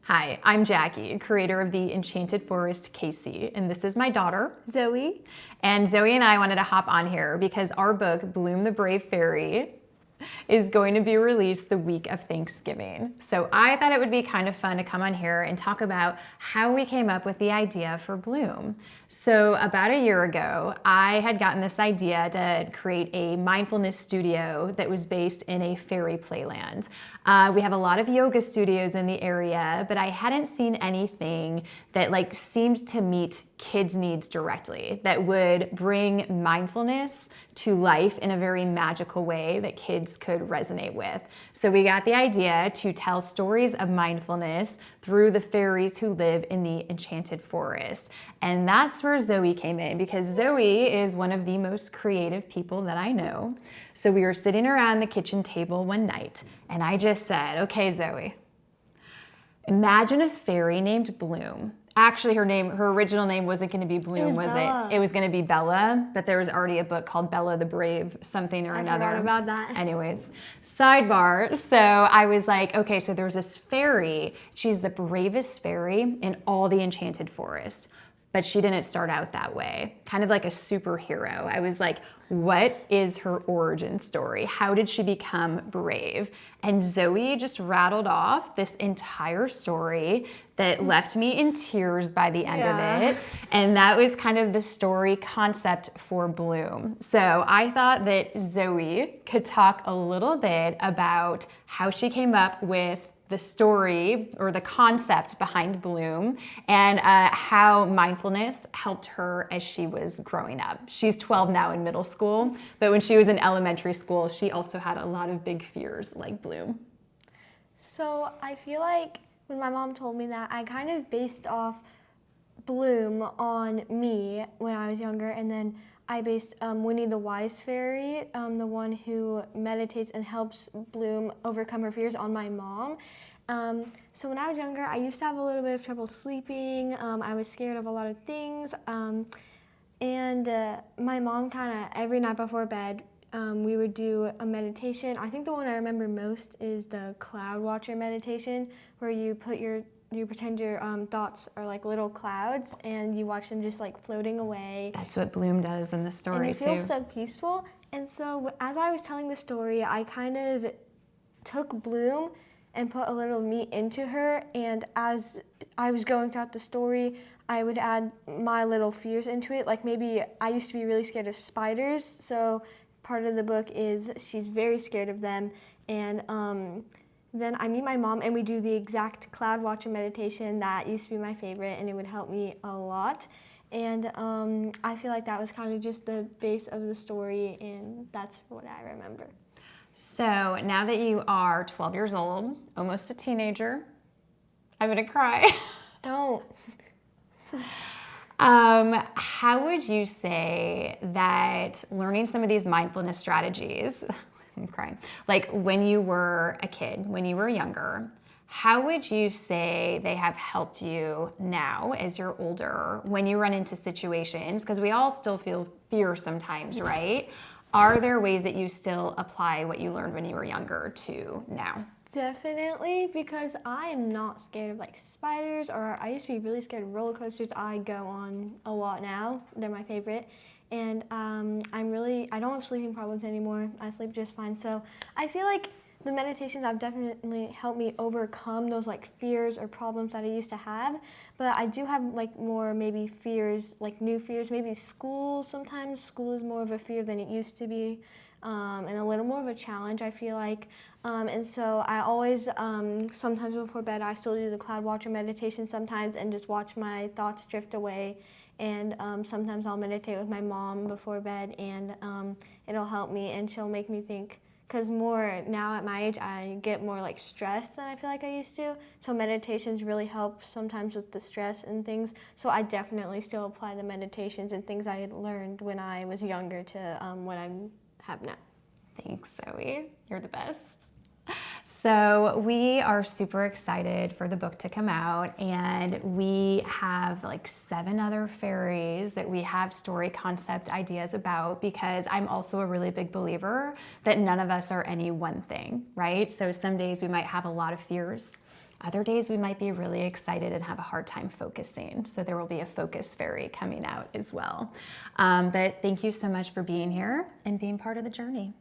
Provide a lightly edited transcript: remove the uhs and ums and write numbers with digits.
Hi, I'm Jackie, creator of the Enchanted Forest, Casey, and this is my daughter, Zoey. And Zoey and I wanted to hop on here because our book, Bloom the Brave Fairy, is going to be released the week of Thanksgiving. So I thought it would be kind of fun to come on here and talk about how we came up with the idea for Bloom. So about a year ago, I had gotten this idea to create a mindfulness studio that was based in a fairy playland. We have a lot of yoga studios in the area, but I hadn't seen anything that seemed to meet kids' needs directly, that would bring mindfulness to life in a very magical way that kids could resonate with. So we got the idea to tell stories of mindfulness through the fairies who live in the Enchanted Forest. And that's where Zoey came in, because Zoey is one of the most creative people that I know. So we were sitting around the kitchen table one night, and I just said, okay, Zoey, imagine a fairy named Bloom. Actually, her original name wasn't going to be Bloom, was Bella. it? It was going to be Bella, but there was already a book called Bella the Brave, something or another. I forgot about that. Anyways, sidebar. So I was like, okay, so there's this fairy. She's the bravest fairy in all the Enchanted Forest. But she didn't start out that way, kind of like a superhero. I was like, what is her origin story? How did she become brave? And Zoey just rattled off this entire story that left me in tears by the end of it. And that was kind of the story concept for Bloom. So I thought that Zoey could talk a little bit about how she came up with the story or the concept behind Bloom, and how mindfulness helped her as she was growing up. She's 12 now in middle school, but when she was in elementary school, she also had a lot of big fears like Bloom. So I feel like when my mom told me that, I kind of based off Bloom on me when I was younger, and then I based Winnie the Wise Fairy, the one who meditates and helps Bloom overcome her fears, on my mom. So when I was younger, I used to have a little bit of trouble sleeping. I was scared of a lot of things. And my mom every night before bed, we would do a meditation. I think the one I remember most is the Cloud Watcher meditation, where you pretend your thoughts are like little clouds, and you watch them just floating away. That's what Bloom does in the story, and it feels so peaceful. And so as I was telling the story, I kind of took Bloom and put a little me into her, and as I was going throughout the story, I would add my little fears into it. Like maybe I used to be really scared of spiders, so part of the book is she's very scared of them, and then I meet my mom and we do the exact Cloud Watcher meditation that used to be my favorite, and it would help me a lot. And I feel like that was kind of just the base of the story, and that's what I remember. So now that you are 12 years old, almost a teenager, I'm gonna cry. Don't. How would you say that learning some of these mindfulness strategies, I'm crying, like when you were a kid, when you were younger, how would you say they have helped you now as you're older when you run into situations? Because we all still feel fear sometimes, right? Are there ways that you still apply what you learned when you were younger to now? Definitely, because I am not scared of spiders, or I used to be really scared of roller coasters. I go on a lot now. They're my favorite. And I don't have sleeping problems anymore. I sleep just fine. So I feel like the meditations have definitely helped me overcome those fears or problems that I used to have. But I do have more maybe fears, new fears. Maybe school. Sometimes school is more of a fear than it used to be, and a little more of a challenge, I feel like. And so I always, sometimes before bed, I still do the Cloud Watcher meditation sometimes and just watch my thoughts drift away. And sometimes I'll meditate with my mom before bed, and it'll help me, and she'll make me think. Because more now at my age, I get more stressed than I feel like I used to. So meditations really help sometimes with the stress and things. So I definitely still apply the meditations and things I had learned when I was younger to what I have now. Thanks, Zoey. You're the best. So we are super excited for the book to come out, and we have 7 other fairies that we have story concept ideas about, because I'm also a really big believer that none of us are any one thing, right? So some days we might have a lot of fears. Other days we might be really excited and have a hard time focusing. So there will be a focus fairy coming out as well. But thank you so much for being here and being part of the journey.